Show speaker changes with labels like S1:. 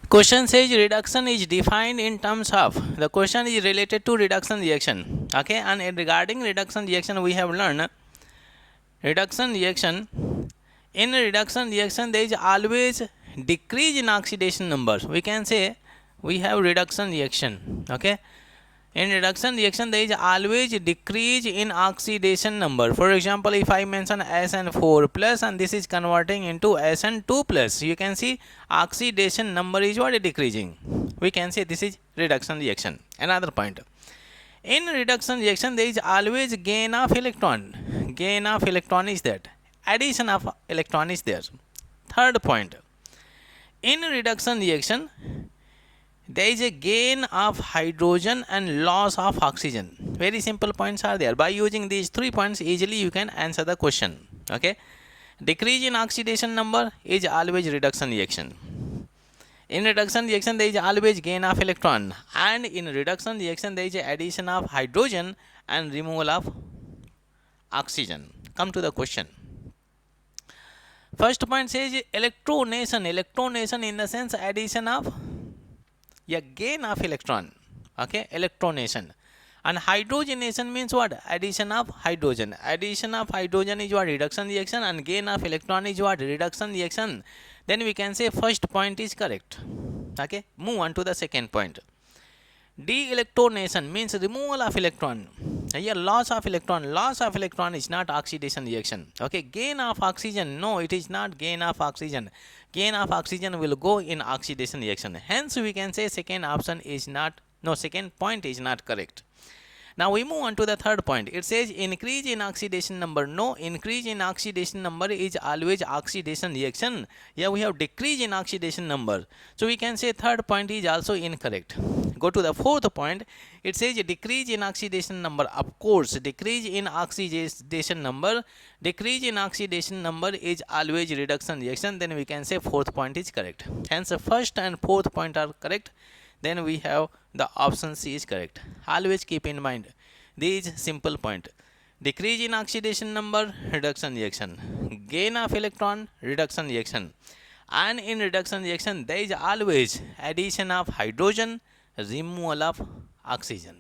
S1: Question says reduction is defined in terms of, the question is related to reduction reaction. Okay, and regarding reduction reaction we have learned reduction reaction. In reduction reaction there is always decrease in oxidation numbers. We can say we have reduction reaction. Okay, in reduction reaction there is always decrease in oxidation number. For example, if I mention SN4 plus and this is converting into SN2 plus, you can see oxidation number is what, decreasing. We can say this is reduction reaction. Another point, in reduction reaction there is always gain of electron. Gain of electron is that, addition of electron is there. Third point, in reduction reaction there is a gain of hydrogen and loss of oxygen. Very simple points are there. By using these 3 points easily you can answer the question. Okay, decrease in oxidation number is always reduction reaction. In reduction reaction there is always gain of electron, and in reduction reaction there is addition of hydrogen and removal of oxygen. Come to the question. First point says electronation. Electronation in the sense addition of, gain of electron. Okay, electronation. And hydrogenation means what? Addition of hydrogen. Addition of hydrogen is what? Reduction reaction, and gain of electron is what? Reduction reaction. Then we can say first point is correct. Okay, move on to the second point. De-electronation means removal of electron. Here loss of electron. Loss of electron is not oxidation reaction. Okay, gain of oxygen, no, it is not gain of oxygen. Gain of oxygen will go in oxidation reaction. Hence we can say second option is not, no, second point is not correct. Now we move on to the third point. It says increase in oxidation number. No, increase in oxidation number is always oxidation reaction. Here we have decrease in oxidation number. So we can say third point is also incorrect. Go to the fourth point. It says decrease in oxidation number. Of course, decrease in oxidation number. Decrease in oxidation number is always reduction reaction. Then we can say fourth point is correct. Hence first and fourth point are correct. Then we have the option C is correct. Always keep in mind these simple point. Decrease in oxidation number, reduction reaction. Gain of electron, reduction reaction. And in reduction reaction there is always addition of hydrogen, removal of oxygen.